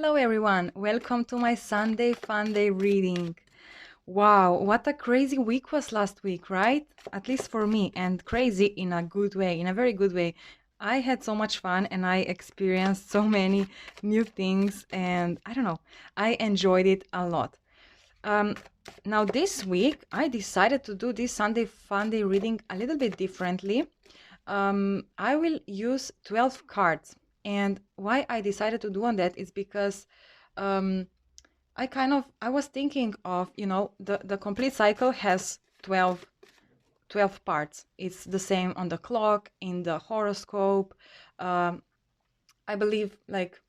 Hello everyone, welcome to my Sunday Fun Day reading. Wow, what a crazy week was last week, right? At least for me, and crazy in a good way, in a very good way. I had so much fun and I experienced so many new things, and I don't know, I enjoyed it a lot. Um, Now this week I decided to do this Sunday Fun Day reading a little bit differently. I will use 12 cards. And why I decided to do on that is because um, I was thinking of, the complete cycle has 12 parts. It's the same on the clock, in the horoscope. Um, I believe like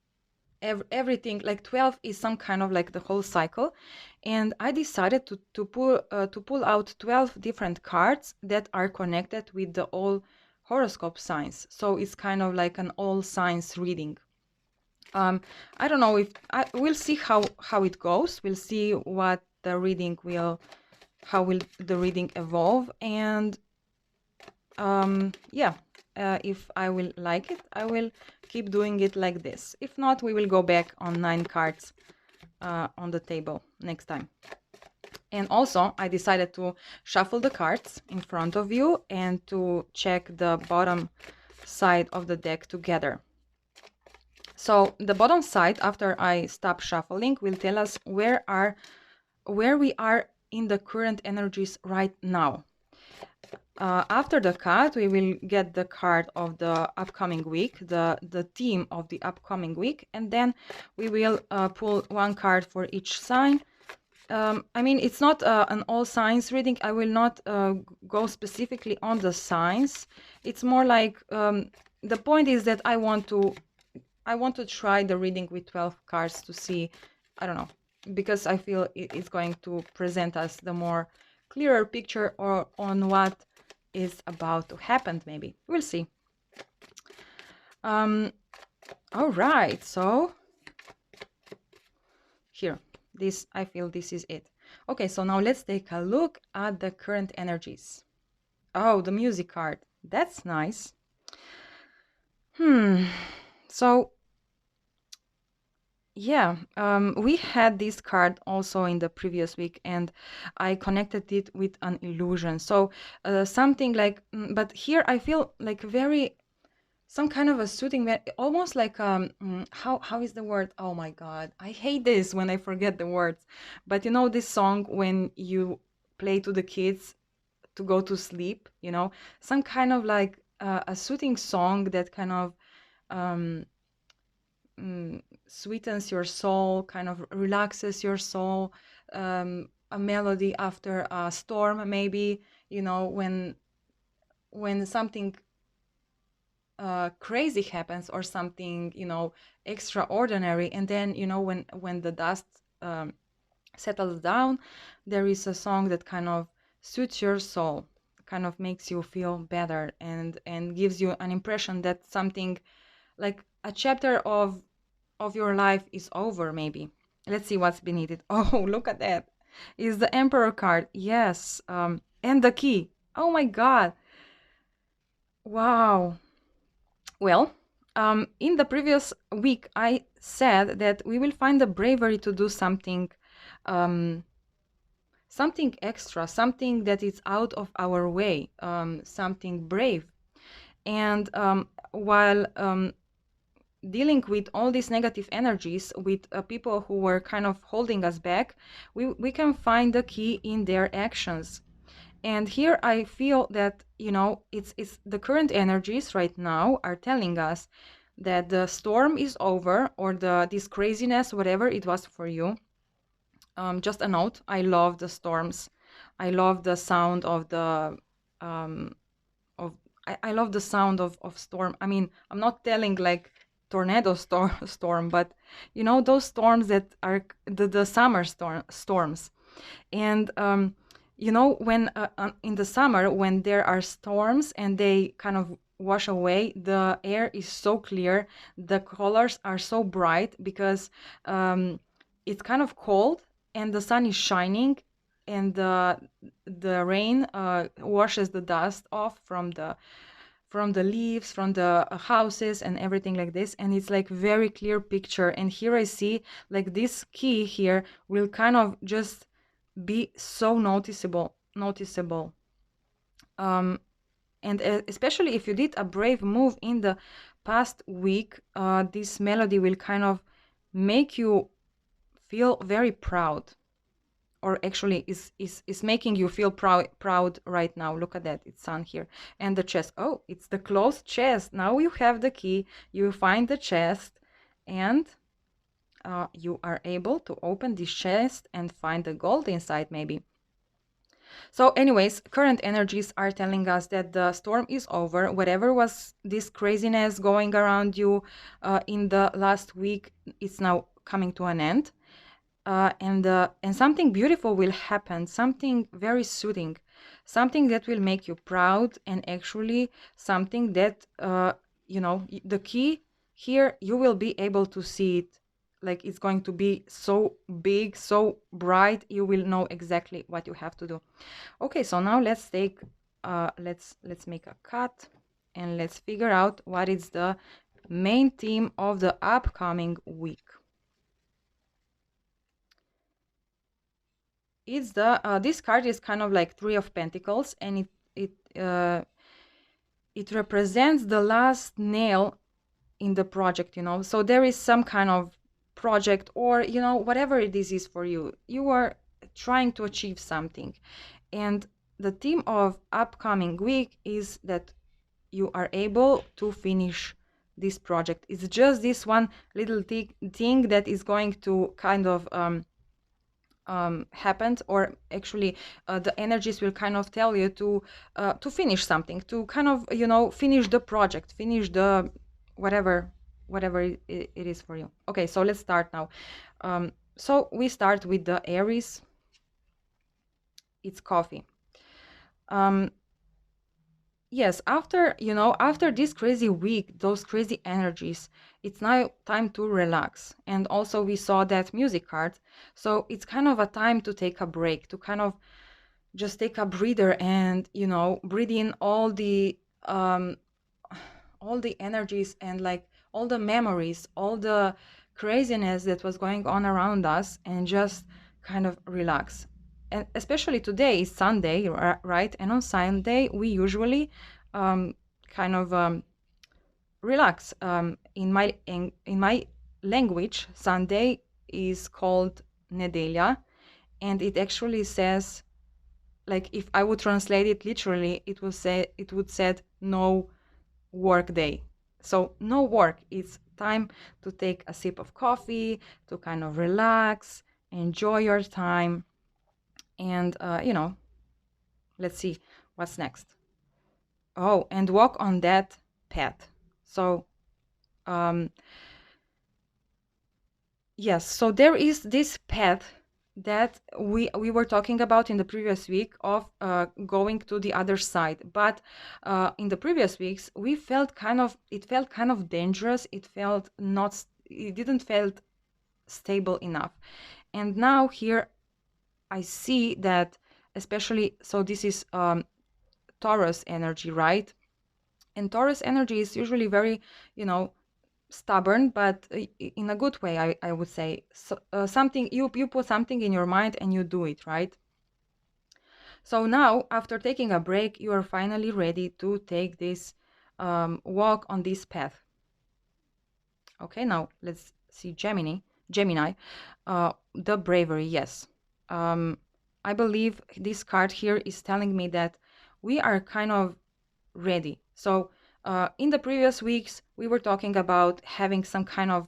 everything, like 12 is some kind of like the whole cycle. And I decided to pull out 12 different cards that are connected with the all horoscope signs. So it's kind of like an all signs reading. I don't know if we'll see how it goes. We'll see what the reading will, how will the reading evolve, and yeah, if I will like it, I will keep doing it like this. If not, we will go back on 9 cards on the table next time. And also, I decided to shuffle the cards in front of you and to check the bottom side of the deck together. So the bottom side, after I stop shuffling, will tell us where we are in the current energies right now. After the card, we will get the card of the upcoming week, the theme of the upcoming week, and then we will pull one card for each sign. I mean, it's not an all signs reading. I will not go specifically on the signs. It's more like the point is that I want to try the reading with 12 cards to see, I don't know, because I feel it's going to present us the more clearer picture or on what is about to happen, maybe. We'll see. All right, so here, I feel this is it. Okay, so now let's take a look at the current energies. Oh, the music card. That's nice. So yeah, we had this card also in the previous week, and I connected it with an illusion. So something like, but here I feel like some kind of a soothing, almost like how is the word? Oh my God, I hate this when I forget the words. But you know this song when you play to the kids to go to sleep, some kind of like a soothing song that kind of sweetens your soul, kind of relaxes your soul. A melody after a storm, maybe, when something crazy happens or something, extraordinary, and then, when the dust settles down, there is a song that kind of suits your soul, kind of makes you feel better, and gives you an impression that something like a chapter of your life is over, maybe. Let's see what's beneath it. Oh, look at that. Is the Emperor card. Yes. And the key. Oh my God. Wow. Well, in the previous week, I said that we will find the bravery to do something, something extra, something that is out of our way, something brave. And while dealing with all these negative energies, with people who were kind of holding us back, we can find the key in their actions. And here I feel that, it's the current energies right now are telling us that the storm is over, or this craziness, whatever it was for you. Just a note, I love the storms. I love the sound of the I love the sound of storm. I mean, I'm not telling like tornado storm, but those storms that are the summer storms. And when in the summer, when there are storms and they kind of wash away, the air is so clear, the colors are so bright, because it's kind of cold and the sun is shining, and the rain washes the dust off from from the leaves, from the houses and everything like this, and it's like very clear picture. And here I see like this key here will kind of just be so noticeable. And especially if you did a brave move in the past week, this melody will kind of make you feel very proud, or actually is making you feel proud right now. Look at that, it's sun here. And the chest, oh, it's the closed chest. Now you have the key, you find the chest, and you are able to open this chest and find the gold inside maybe. So anyways, current energies are telling us that the storm is over. Whatever was this craziness going around you in the last week, it's now coming to an end. And something beautiful will happen, something very soothing, something that will make you proud, and actually something that, the key here, you will be able to see it. Like it's going to be so big, so bright, you will know exactly what you have to do. Okay, so now let's take, let's make a cut, and let's figure out what is the main theme of the upcoming week. It's the this card is kind of like Three of Pentacles, and it represents the last nail in the project, so there is some kind of project, or whatever it is for you, you are trying to achieve something, and the theme of upcoming week is that you are able to finish this project. It's just this one little thing that is going to kind of happened, or actually the energies will kind of tell you to finish something, to kind of finish the project, finish the whatever it is for you. Okay, so let's start now. So we start with the Aries. It's coffee. Yes, after this crazy week, those crazy energies, it's now time to relax. And also we saw that music card. So it's kind of a time to take a break, to kind of just take a breather and, breathe in all the energies, and like all the memories, all the craziness that was going on around us, and just kind of relax. And especially today is Sunday, right? And on Sunday we usually kind of relax. In my language, Sunday is called Nedelja, and it actually says, like, if I would translate it literally, it would say no work day. So no work. It's time to take a sip of coffee, to kind of relax, enjoy your time, and let's see what's next. Oh, and walk on that path. So yes, so there is this path that we were talking about in the previous week of going to the other side, but in the previous weeks it felt kind of dangerous. It didn't felt stable enough, and now here I see that, especially, so this is Taurus energy, right? And Taurus energy is usually very stubborn, but in a good way, I would say. So, something you put something in your mind and you do it, right? So now, after taking a break, you are finally ready to take this walk on this path. Okay, now let's see Gemini, the bravery. Yes, I believe this card here is telling me that we are kind of ready. So in the previous weeks, we were talking about having some kind of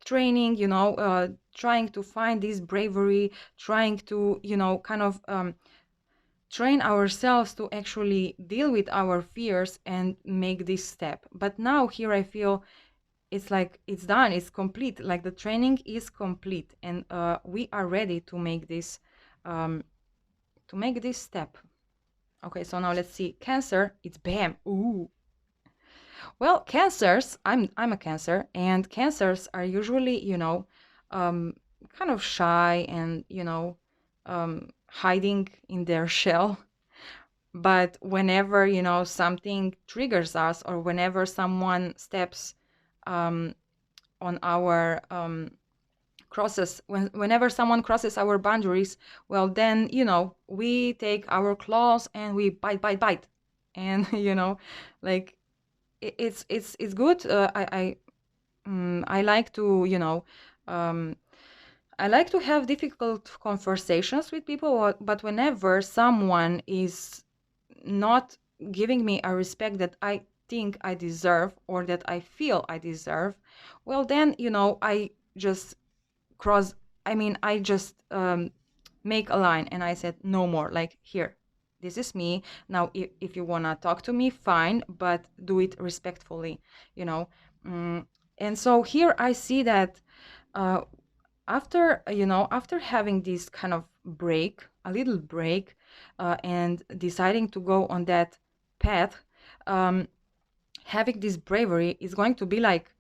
training, trying to find this bravery, trying to, kind of train ourselves to actually deal with our fears and make this step. But now here I feel it's like it's done, it's complete, like the training is complete, and we are ready to make this step. Okay, so now let's see Cancer. It's bam. Ooh. Well, Cancers, I'm a Cancer, and Cancers are usually, kind of shy and, hiding in their shell. But whenever, you know, something triggers us, or whenever someone steps on our crosses, whenever someone crosses our boundaries, well, then, you know, we take our claws and we bite, and you know, like it's good. I like to, you know, um, I like to have difficult conversations with people, but whenever someone is not giving me a respect that I think I deserve, or that I feel I deserve, well, then, you know, I just cross, I mean, I just make a line, and I said, no more. Like, here, this is me. Now, if you want to talk to me, fine, but do it respectfully, you know. Mm, and so here I see that uh, after, you know, after having this kind of break, a little break, and deciding to go on that path, um, having this bravery is going to be like,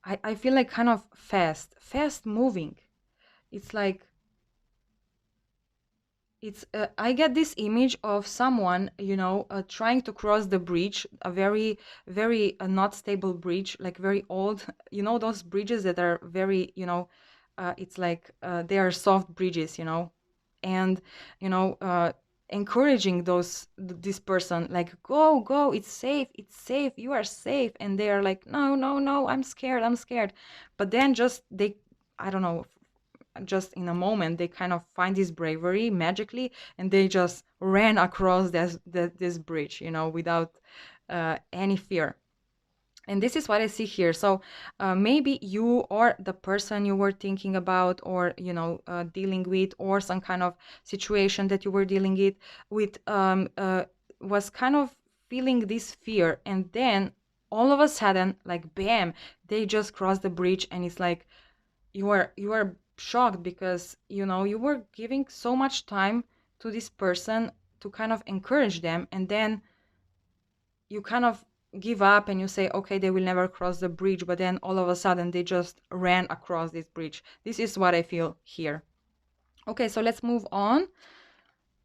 I feel like kind of fast moving. It's like, it's I get this image of someone, you know, trying to cross the bridge, a very not stable bridge, like very old, you know, those bridges that are very, you know, it's like they are soft bridges, you know. And you know, encouraging this person, like, go, it's safe, you are safe. And they are like, no, no, no, I'm scared. But then just they, I don't know, just in a moment they kind of find this bravery magically, and they just ran across this bridge, you know, without any fear. And this is what I see here. So maybe you, or the person you were thinking about, or you know, dealing with, or some kind of situation that you were dealing it with, was kind of feeling this fear, and then all of a sudden, like, bam, they just crossed the bridge. And it's like, you are shocked, because you know, you were giving so much time to this person to kind of encourage them, and then you kind of give up and you say, okay, they will never cross the bridge, but then all of a sudden they just ran across this bridge. This is what I feel here. Okay, so let's move on.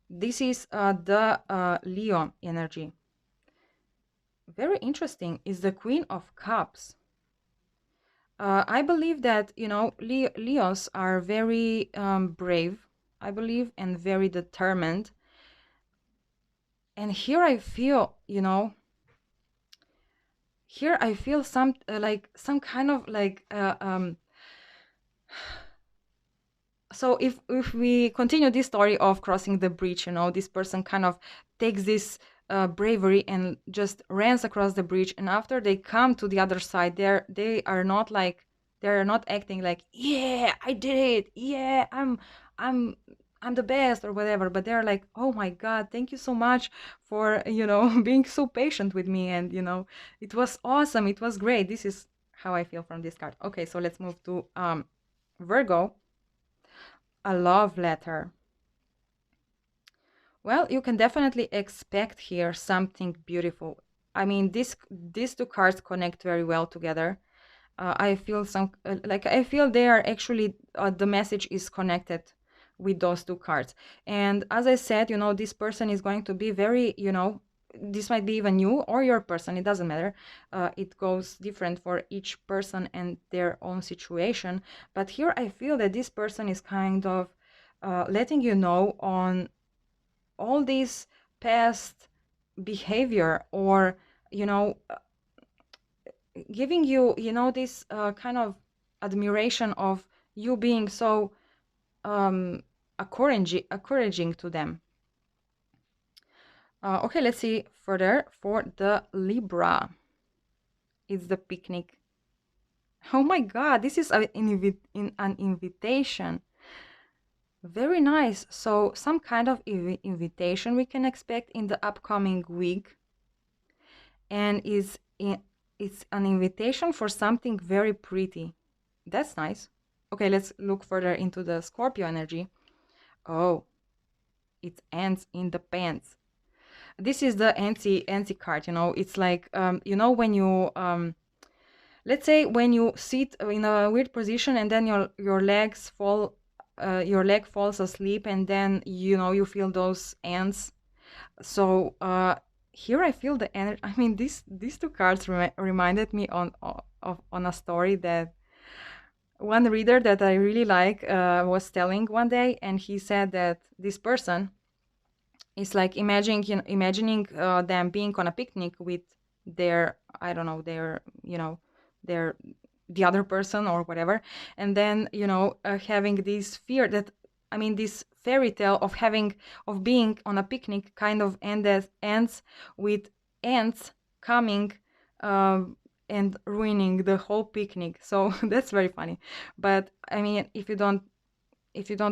This is the Leo energy. Very interesting, is the Queen of Cups. I believe that, you know, Leos are very brave, I believe, and very determined. And here I feel, you know, here I feel some like some kind of like so if we continue this story of crossing the bridge, you know, this person kind of takes this bravery and just runs across the bridge, and after they come to the other side, they are not like, they're not acting like, yeah, I did it, yeah, I'm I'm the best, or whatever, but they're like, oh my god, thank you so much for, you know, being so patient with me, and you know, it was awesome, it was great. This is how I feel from this card. Okay, so let's move to Virgo. A love letter. Well, you can definitely expect here something beautiful. I mean, these two cards connect very well together. I feel some like, I feel they are actually the message is connected with those two cards. And as I said, you know, this person is going to be very, you know, this might be even you or your person, it doesn't matter. It goes different for each person and their own situation. But here I feel that this person is kind of letting you know on all this past behavior, or you know, giving you, you know, this kind of admiration of you being so encouraging to them. Okay, let's see further for the Libra. It's the picnic. Oh my god, this is an invitation. Very nice. So some kind of invitation we can expect in the upcoming week, and it's an invitation for something very pretty. That's nice. Okay, let's look further into the Scorpio energy. Oh, it's ants in the pants. This is the anti card, you know. It's like you know, when you let's say when you sit in a weird position, and then your legs fall, your leg falls asleep, and then you know, you feel those ants. So here I feel the energy. I mean, these two cards reminded me on a story that one reader that I really like was telling one day, and he said that this person is like imagining them being on a picnic with their, I don't know, their, their, the other person or whatever, and then having this fear that, I mean, this fairy tale of having, of being on a picnic kind of ends with ants coming and ruining the whole picnic. So that's very funny. But I mean, if you don't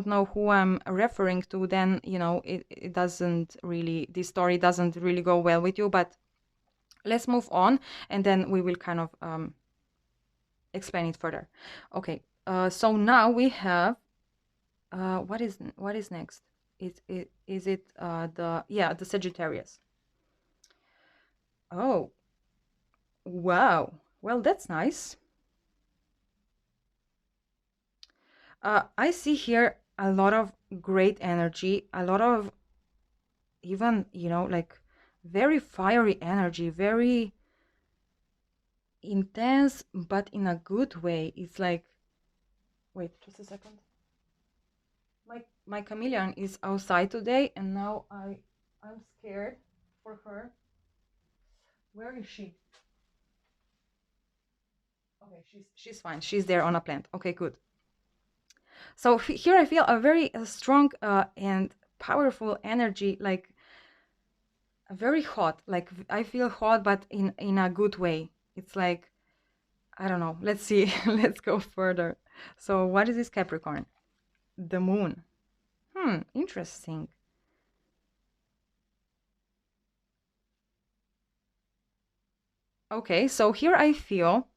know who I'm referring to, then it doesn't really, this story doesn't really go well with you. But let's move on, and then we will kind of explain it further. Okay, so now we have what is next? Is it the Sagittarius? Oh, wow. Well, that's nice. I see here a lot of great energy, a lot of even, like very fiery energy, very intense, but in a good way. It's like, wait, just a second. My chameleon is outside today, and now I'm scared for her. Where is she? Okay, she's fine. She's there on a plant. Okay, good. So here I feel a very strong and powerful energy, like very hot. Like I feel hot, but in a good way. It's like, I don't know. Let's see. Let's go further. So what is this Capricorn? The moon. Interesting. Okay, so here I feel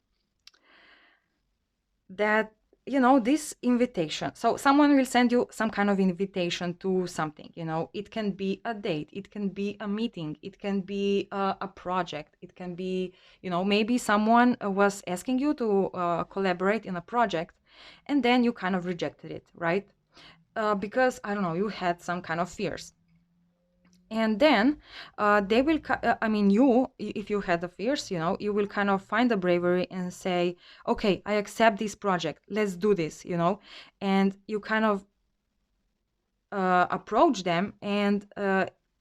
that, this invitation. So someone will send you some kind of invitation to something, it can be a date, it can be a meeting, it can be a project, it can be, maybe someone was asking you to collaborate in a project, and then you kind of rejected it, right? Because, I don't know, you had some kind of fears. And then they will I mean, if you had the fears, you will kind of find the bravery and say, okay, I accept this project, let's do this, and you kind of approach them, and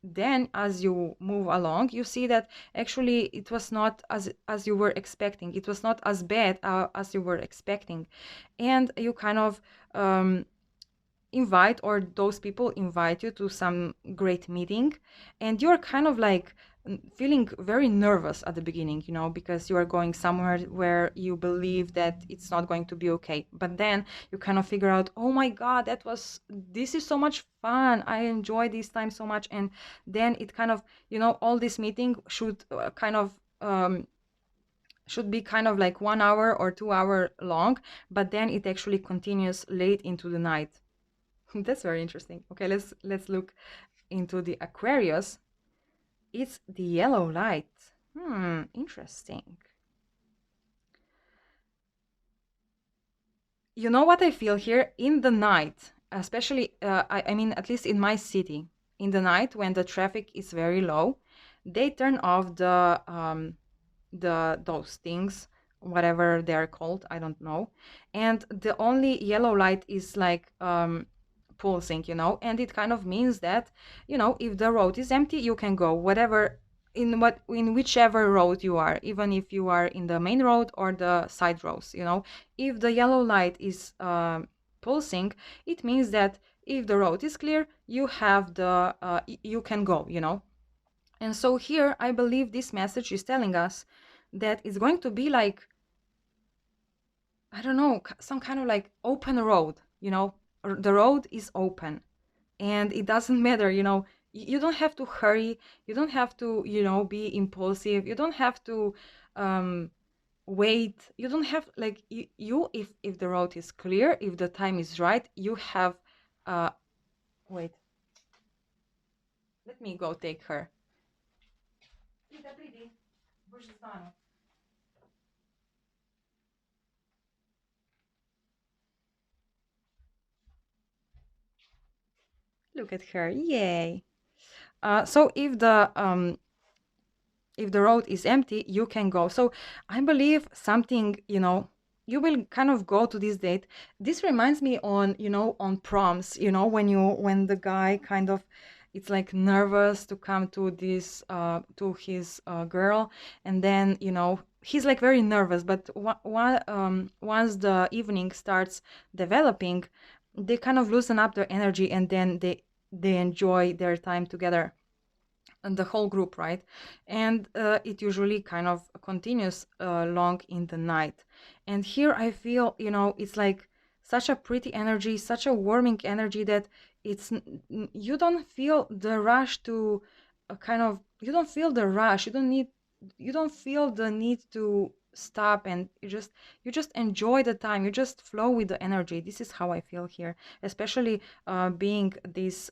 then as you move along, you see that actually it was not as you were expecting, it was not as bad as you were expecting, and you kind of invite, or those people invite you to some great meeting, and you're kind of like feeling very nervous at the beginning, because you are going somewhere where you believe that it's not going to be okay, but then you kind of figure out, oh my god, this is so much fun, I enjoy this time so much, and then it kind of, all this meeting should should be kind of like 1 hour or 2 hour long, but then it actually continues late into the night. That's very interesting. Okay, let's look into the Aquarius. It's the yellow light. Interesting. You know what I feel here in the night, especially I mean, at least in my city, in the night when the traffic is very low, they turn off the those things, whatever they're called, I don't know, and the only yellow light is like pulsing, and it kind of means that, if the road is empty, you can go whatever, in whichever road you are, even if you are in the main road or the side roads, if the yellow light is pulsing, it means that if the road is clear, you have you can go, and so here I believe this message is telling us that it's going to be like, I don't know, some kind of like open road, the road is open, and it doesn't matter, you don't have to hurry, you don't have to, be impulsive, you don't have to um wait, you don't have like if the road is clear, if the time is right, you have uh wait, let me go take her. Look at her, yay. So if the road is empty, you can go. So I believe something, you will kind of go to this date. This reminds me on, on proms, when the guy kind of, it's like nervous to come to this, to his girl. And then, he's like very nervous, but once the evening starts developing, they kind of loosen up their energy, and then they enjoy their time together, and the whole group, right? And it usually kind of continues long in the night. And here I feel, it's like such a pretty energy, such a warming energy, that you don't feel the rush to you don't feel the rush. You don't feel the need to stop, and you just enjoy the time. You just flow with the energy. This is how I feel here, especially being this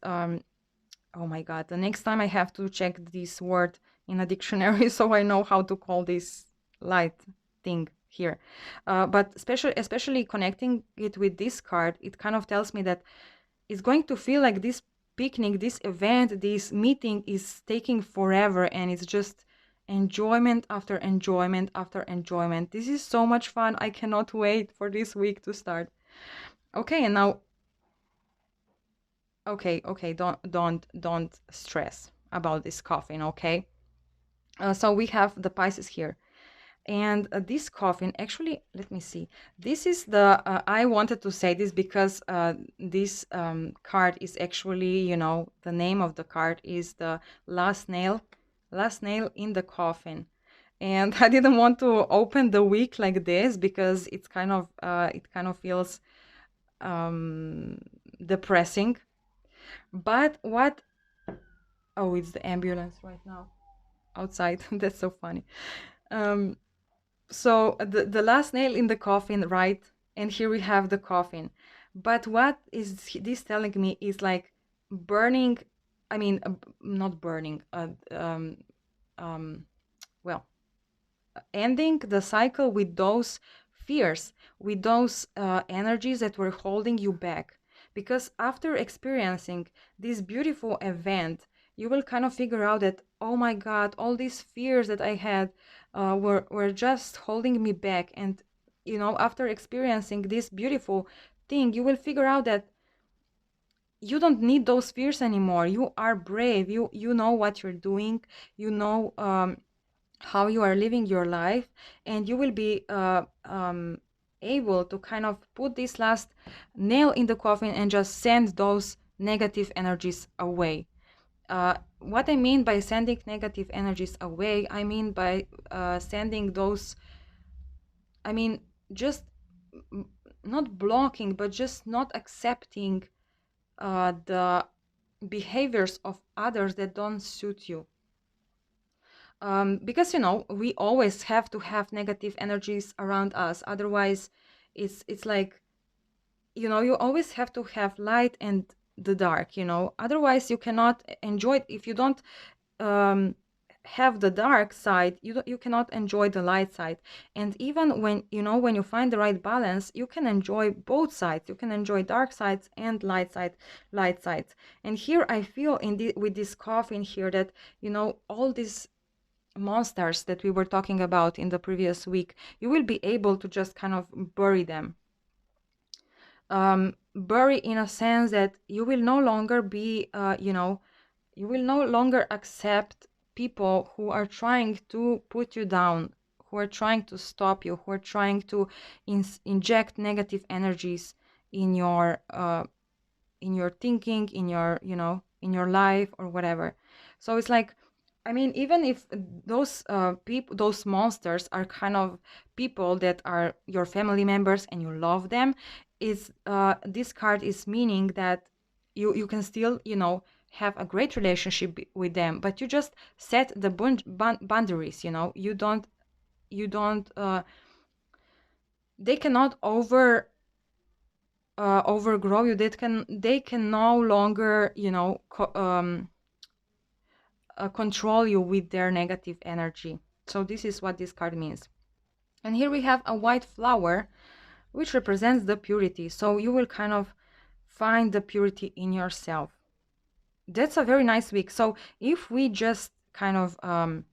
oh my God, the next time I have to check this word in a dictionary so I know how to call this light thing here. But especially connecting it with this card, it kind of tells me that it's going to feel like this picnic, this event, this meeting is taking forever, and it's just enjoyment after enjoyment after enjoyment. This is so much fun. I cannot wait for this week to start. Okay, and now okay, don't stress about this coffin, okay? So we have the Pisces here, and this coffin, actually, let me see. This is the I wanted to say this because this card is actually, the name of the card is the last nail in the coffin. And I didn't want to open the week like this because it kind of feels depressing. But what? Oh, it's the ambulance right now outside. That's so funny. Um, so the last nail in the coffin, right? And here we have the coffin. But what is this telling me is like burning. I mean, not burning. Well, ending the cycle with those fears, with those energies that were holding you back. Because after experiencing this beautiful event, you will kind of figure out that, oh my God, all these fears that I had were just holding me back. And, after experiencing this beautiful thing, you will figure out that you don't need those fears anymore. You are brave. You know what you're doing. You know how you are living your life, and you will be able to kind of put this last nail in the coffin and just send those negative energies away. What I mean by sending negative energies away, I mean by sending those, I mean, just not blocking, but just not accepting the behaviors of others that don't suit you. Because we always have to have negative energies around us, otherwise it's like, you always have to have light and the dark, otherwise you cannot enjoy it. If you don't um, have the dark side, you cannot enjoy the light side. And even when you find the right balance, you can enjoy both sides. You can enjoy dark sides and light sides. And here I feel with this coffin here that all these monsters that we were talking about in the previous week, you will be able to just kind of bury them. Bury in a sense that you will no longer be, you will no longer accept people who are trying to put you down, who are trying to stop you, who are trying to inject negative energies in your thinking, in your, in your life or whatever. So it's like, I mean, even if those people, those monsters are kind of people that are your family members and you love them, is this card is meaning that you can still, have a great relationship with them, but you just set the boundaries. You don't they cannot overgrow you. They can no longer, control you with their negative energy. So this is what this card means. And here we have a white flower, which represents the purity. So you will kind of find the purity in yourself. that's a very nice week. So if we just kind of um,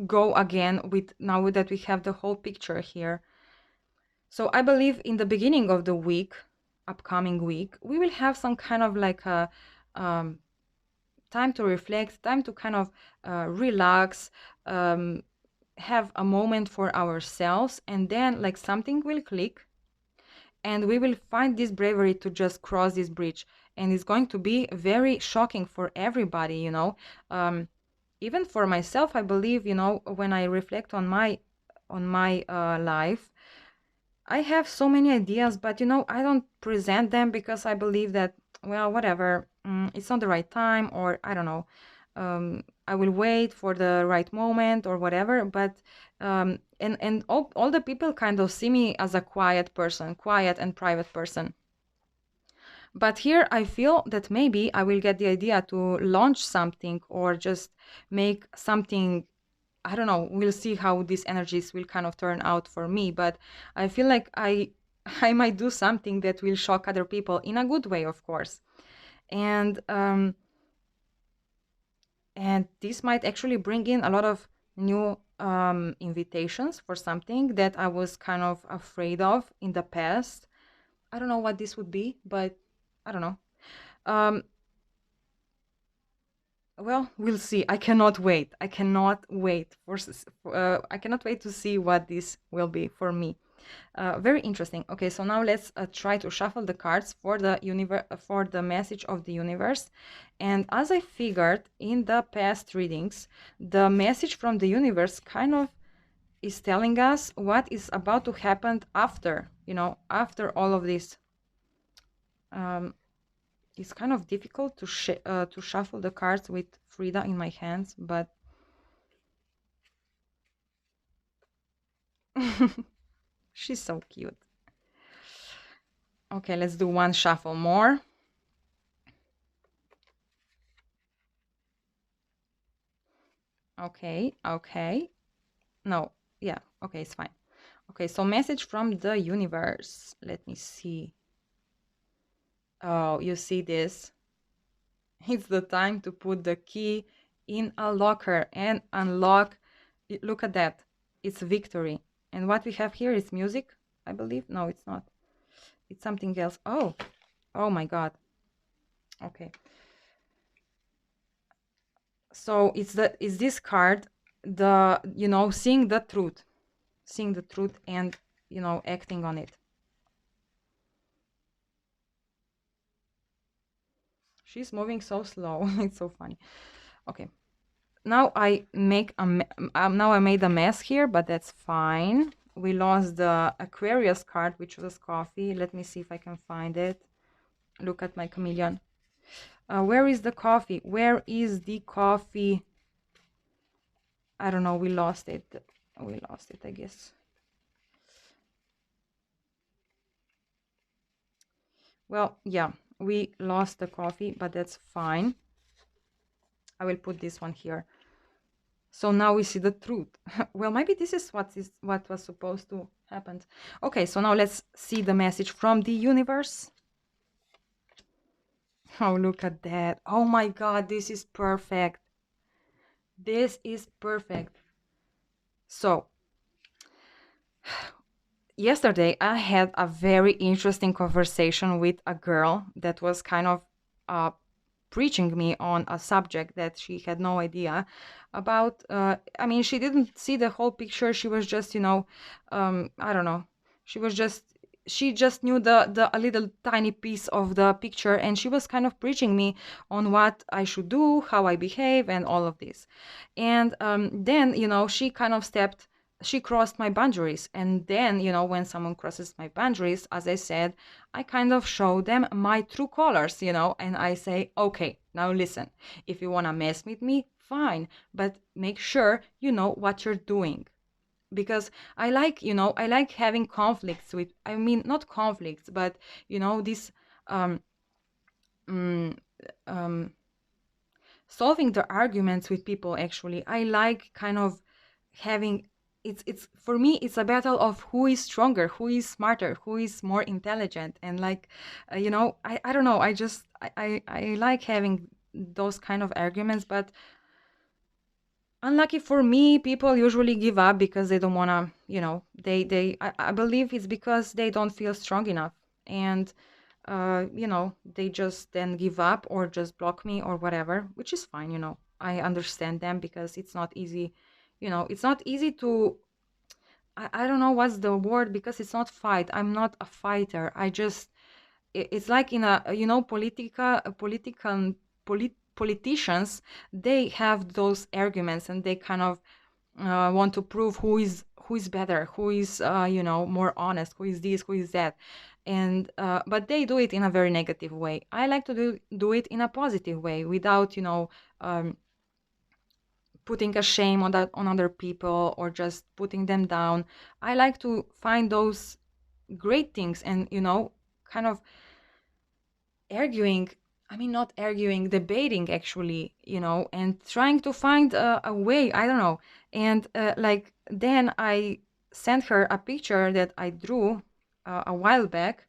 go again with now that we have the whole picture here. So I believe in the beginning of the week, upcoming week, we will have some kind of like a um, time to reflect, time to kind of relax, um, have a moment for ourselves, and then like something will click and we will find this bravery to just cross this bridge. And it's going to be very shocking for everybody, you know. Even for myself, I believe, you know, when I reflect on my life, I have so many ideas, but you know, I don't present them because I believe that, well, whatever, it's not the right time, or I don't know. I will wait for the right moment or whatever. But and all the people kind of see me as a quiet person, quiet and private person. But here I feel that maybe I will get the idea to launch something or just make something. I don't know. We'll see how these energies will kind of turn out for me. But I feel like I might do something that will shock other people in a good way, of course. And and this might actually bring in a lot of new invitations for something that I was kind of afraid of in the past. I don't know what this would be, but I don't know. Um, well, we'll see. I cannot wait. I cannot wait I cannot wait to see what this will be for me. Very interesting. Okay, so now let's try to shuffle the cards for the for the message of the universe. And as I figured in the past readings, the message from the universe kind of is telling us what is about to happen after, you know, after all of this. Um, it's kind of difficult to shuffle the cards with Frida in my hands, but she's so cute. Okay, let's do one shuffle more. Okay, okay. No, yeah, okay, it's fine. Okay, so message from the universe. Let me see. Oh, you see this? It's the time to put the key in a locker and unlock. Look at that. It's victory. And what we have here is music, I believe. No, it's not. It's something else. Oh, oh my God. Okay. So it's this card, the, you know, seeing the truth and, you know, acting on it. She's moving so slow. It's so funny. Okay. Now I now I made a mess here, but that's fine. We lost the Aquarius card, which was coffee. Let me see if I can find it. Look at my chameleon. Where is the coffee? Where is the coffee? I don't know. We lost it. We lost it, I guess. Well, yeah, we lost the coffee, but that's fine. I will put this one here. So now we see the truth. Well, maybe this is what was supposed to happen. Okay, so now let's see the message from the universe. Oh, look at that. Oh my God, this is perfect. This is perfect. So, yesterday I had a very interesting conversation with a girl that was kind of uh, preaching me on a subject that she had no idea about. I mean, she didn't see the whole picture. She was just, you know, I don't know. She was just she just knew the a little tiny piece of the picture, and she was kind of preaching me on what I should do, how I behave, and all of this. And then, you know, she crossed my boundaries. And then, you know, when someone crosses my boundaries, as I said, I kind of show them my true colors, you know, and I say, okay, now listen, if you want to mess with me, fine, but make sure you know what you're doing. Because I like, you know, I like having conflicts with, I mean, not conflicts, but, you know, this um, mm, um, solving the arguments with people. Actually, I like kind of having, it's for me it's a battle of who is stronger, who is smarter, who is more intelligent. And like, you know, I don't know, I like having those kind of arguments, but unlucky for me, people usually give up because they don't want to, I believe it's because they don't feel strong enough. And, they just then give up or just block me or whatever, which is fine, I understand them because it's not easy. It's not easy to, I don't know what's the word, because it's not fight. I'm not a fighter. It's like in a, politicians, they have those arguments and they kind of want to prove who is better, who is more honest, who is this, who is that. And but they do it in a very negative way. I like to do it in a positive way, without um, putting a shame on that on other people or just putting them down. I like to find those great things and kind of arguing, I mean, not arguing, debating actually, and trying to find a way, I don't know. And like then I sent her a picture that I drew a while back,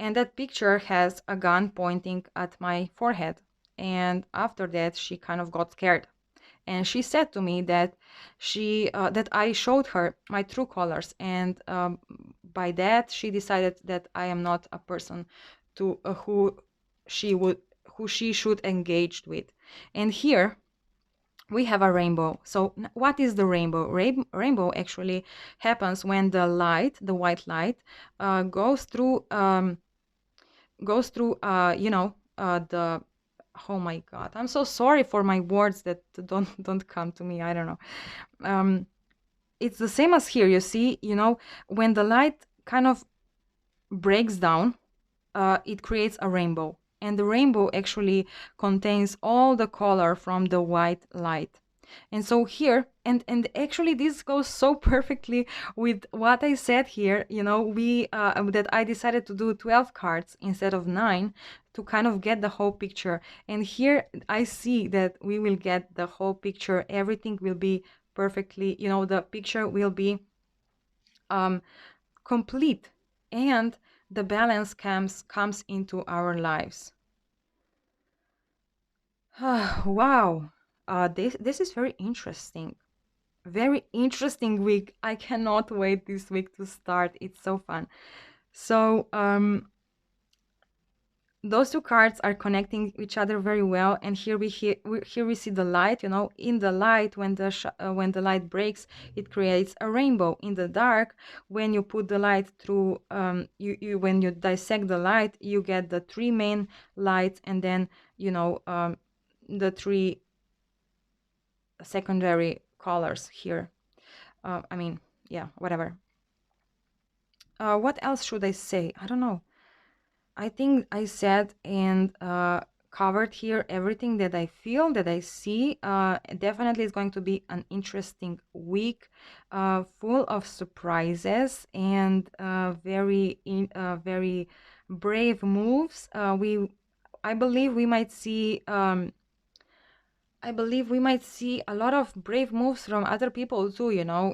and that picture has a gun pointing at my forehead. And after that, she kind of got scared, and she said to me that that I showed her my true colors, and by that she decided that I am not a person to she would who she should engage with. And here we have a rainbow. So what is the rainbow? Rainbow actually happens when the light, the white light, goes through the, oh my god, I'm so sorry for my words that don't come to me, I don't know. It's the same as here, you see, when the light kind of breaks down, it creates a rainbow, and the rainbow actually contains all the color from the white light. And so here, and actually this goes so perfectly with what I said here, we that I decided to do 12 cards instead of 9 to kind of get the whole picture. And here I see that we will get the whole picture. Everything will be perfectly, the picture will be complete, and the balance comes into our lives. Wow, this is very interesting. Very interesting week. I cannot wait this week to start. It's so fun. So those two cards are connecting each other very well, and here we see the light. In the light, when the light breaks, it creates a rainbow. In the dark, when you put the light through, when you dissect the light, you get the three main lights, and then the three secondary colors here. I mean, yeah, whatever. What else should I say? I don't know. I think I said and covered here everything that I feel, that I see. Definitely it's going to be an interesting week, full of surprises and very brave moves. I believe we might see. I believe we might see a lot of brave moves from other people too,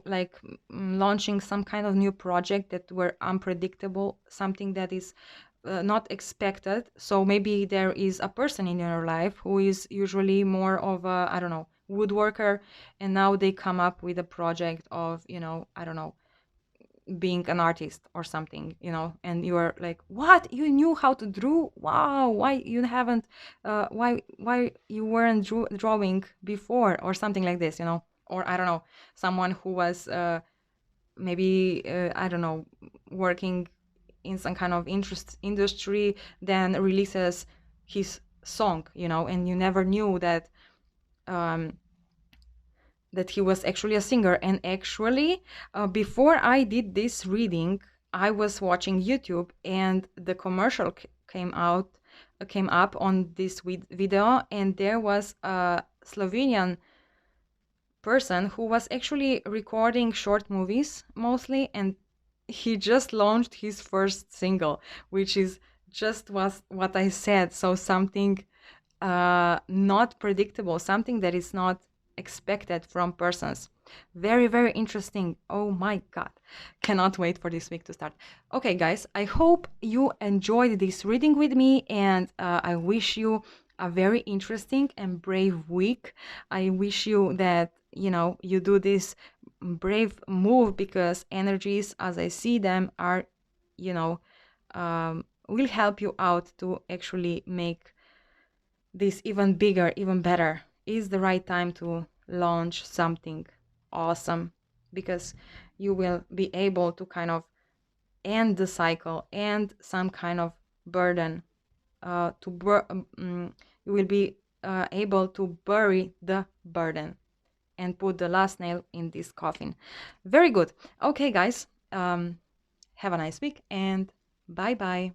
like launching some kind of new project that were unpredictable, something that is not expected. So maybe there is a person in your life who is usually more of a, I don't know, woodworker, and now they come up with a project of, I don't know, being an artist or something, and you are like, what, you knew how to draw? Wow, why you haven't why you weren't drawing before, or something like this, or I don't know, someone who was maybe I don't know, working in some kind of industry, then releases his song, and you never knew that um that he was actually a singer. And actually, before I did this reading, I was watching YouTube, and the commercial came up on this video, and there was a Slovenian person who was actually recording short movies mostly, and he just launched his first single, which is just was what I said. So something not predictable, something that is not expected from persons. Very, very interesting. Oh my God. Cannot wait for this week to start. Okay, guys, I hope you enjoyed this reading with me, and I wish you a very interesting and brave week. I wish you that, you do this brave move, because energies, as I see them, are, you know, will help you out to actually make this even bigger, even better. Is the right time to launch something awesome, because you will be able to kind of end the cycle and some kind of burden you will be able to bury the burden and put the last nail in this coffin. Very good. Okay, guys, have a nice week, and bye bye.